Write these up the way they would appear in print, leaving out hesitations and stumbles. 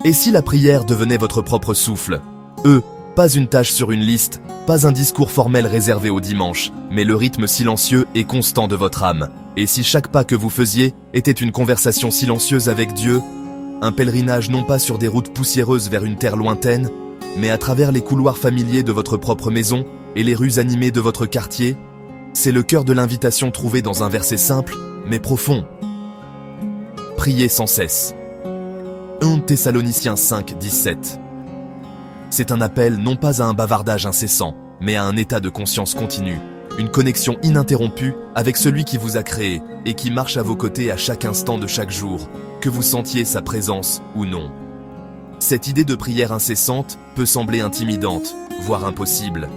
Et si la prière devenait votre propre souffle? Pas une tâche sur une liste, pas un discours formel réservé au dimanche, mais le rythme silencieux et constant de votre âme. Et si chaque pas que vous faisiez était une conversation silencieuse avec Dieu, un pèlerinage non pas sur des routes poussiéreuses vers une terre lointaine, mais à travers les couloirs familiers de votre propre maison et les rues animées de votre quartier, c'est le cœur de l'invitation trouvée dans un verset simple, mais profond. Priez sans cesse. 1 Thessaloniciens 5, 17. C'est un appel non pas à un bavardage incessant, mais à un état de conscience continu, une connexion ininterrompue avec celui qui vous a créé et qui marche à vos côtés à chaque instant de chaque jour, que vous sentiez sa présence ou non. Cette idée de prière incessante peut sembler intimidante, voire impossible.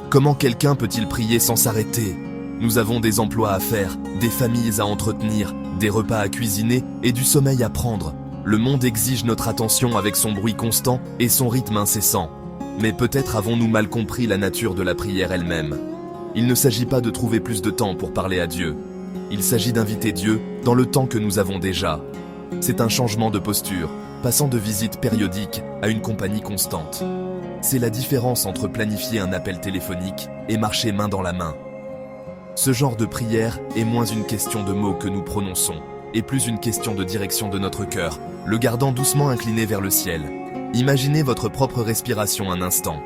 Comment quelqu'un peut-il prier sans s'arrêter? Nous avons des emplois à faire, des familles à entretenir, des repas à cuisiner et du sommeil à prendre. Le monde exige notre attention avec son bruit constant et son rythme incessant. Mais peut-être avons-nous mal compris la nature de la prière elle-même. Il ne s'agit pas de trouver plus de temps pour parler à Dieu. Il s'agit d'inviter Dieu dans le temps que nous avons déjà. C'est un changement de posture, passant de visite périodique à une compagnie constante. C'est la différence entre planifier un appel téléphonique et marcher main dans la main. Ce genre de prière est moins une question de mots que nous prononçons, et plus une question de direction de notre cœur, le gardant doucement incliné vers le ciel. Imaginez votre propre respiration un instant.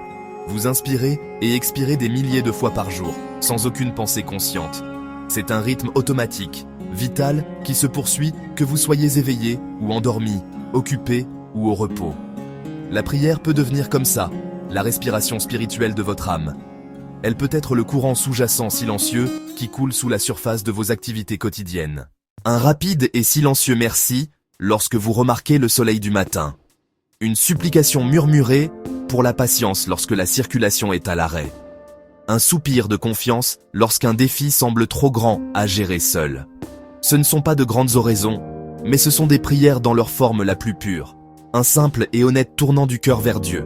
Vous inspirez et expirez des milliers de fois par jour, sans aucune pensée consciente. C'est un rythme automatique, vital, qui se poursuit que vous soyez éveillé ou endormi, occupé ou au repos. La prière peut devenir comme ça, la respiration spirituelle de votre âme. Elle peut être le courant sous-jacent silencieux qui coule sous la surface de vos activités quotidiennes. Un rapide et silencieux merci lorsque vous remarquez le soleil du matin. Une supplication murmurée pour la patience lorsque la circulation est à l'arrêt. Un soupir de confiance lorsqu'un défi semble trop grand à gérer seul. Ce ne sont pas de grandes oraisons, mais ce sont des prières dans leur forme la plus pure. Un simple et honnête tournant du cœur vers Dieu.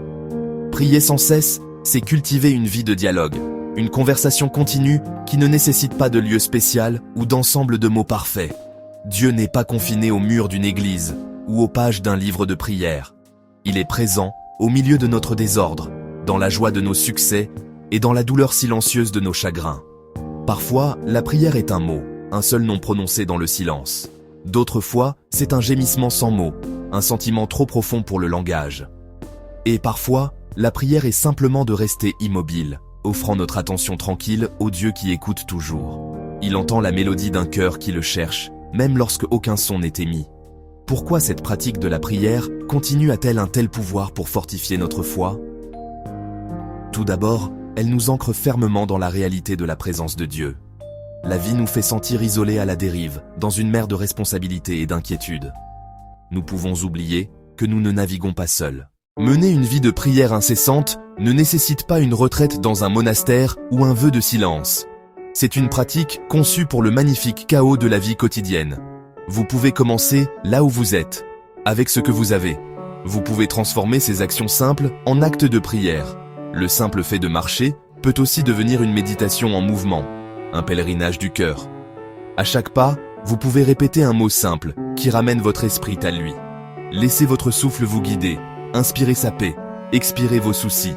Prier sans cesse, c'est cultiver une vie de dialogue, une conversation continue qui ne nécessite pas de lieu spécial ou d'ensemble de mots parfaits. Dieu n'est pas confiné aux murs d'une église ou aux pages d'un livre de prière. Il est présent au milieu de notre désordre, dans la joie de nos succès et dans la douleur silencieuse de nos chagrins. Parfois, la prière est un mot, un seul nom prononcé dans le silence. D'autres fois, c'est un gémissement sans mots, un sentiment trop profond pour le langage. Et parfois, la prière est simplement de rester immobile, offrant notre attention tranquille au Dieu qui écoute toujours. Il entend la mélodie d'un cœur qui le cherche, même lorsque aucun son n'est émis. Pourquoi cette pratique de la prière continue-t-elle un tel pouvoir pour fortifier notre foi? Tout d'abord, elle nous ancre fermement dans la réalité de la présence de Dieu. La vie nous fait sentir isolés à la dérive, dans une mer de responsabilités et d'inquiétudes. Nous pouvons oublier que nous ne naviguons pas seuls. Mener une vie de prière incessante ne nécessite pas une retraite dans un monastère ou un vœu de silence. C'est une pratique conçue pour le magnifique chaos de la vie quotidienne. Vous pouvez commencer là où vous êtes, avec ce que vous avez. Vous pouvez transformer ces actions simples en actes de prière. Le simple fait de marcher peut aussi devenir une méditation en mouvement, un pèlerinage du cœur. À chaque pas, vous pouvez répéter un mot simple qui ramène votre esprit à lui. Laissez votre souffle vous guider, inspirez sa paix, expirez vos soucis.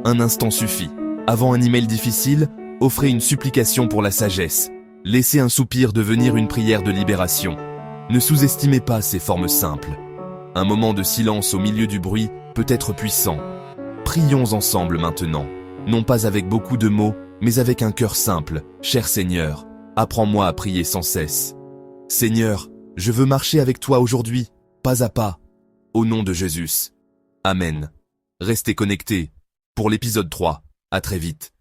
Un instant suffit. Avant un email difficile, offrez une supplication pour la sagesse. Laissez un soupir devenir une prière de libération. Ne sous-estimez pas ces formes simples. Un moment de silence au milieu du bruit peut être puissant. Prions ensemble maintenant, non pas avec beaucoup de mots, mais avec un cœur simple. Cher Seigneur, apprends-moi à prier sans cesse. Seigneur, je veux marcher avec toi aujourd'hui, pas à pas. Au nom de Jésus. Amen. Restez connectés. Pour l'épisode 3, à très vite.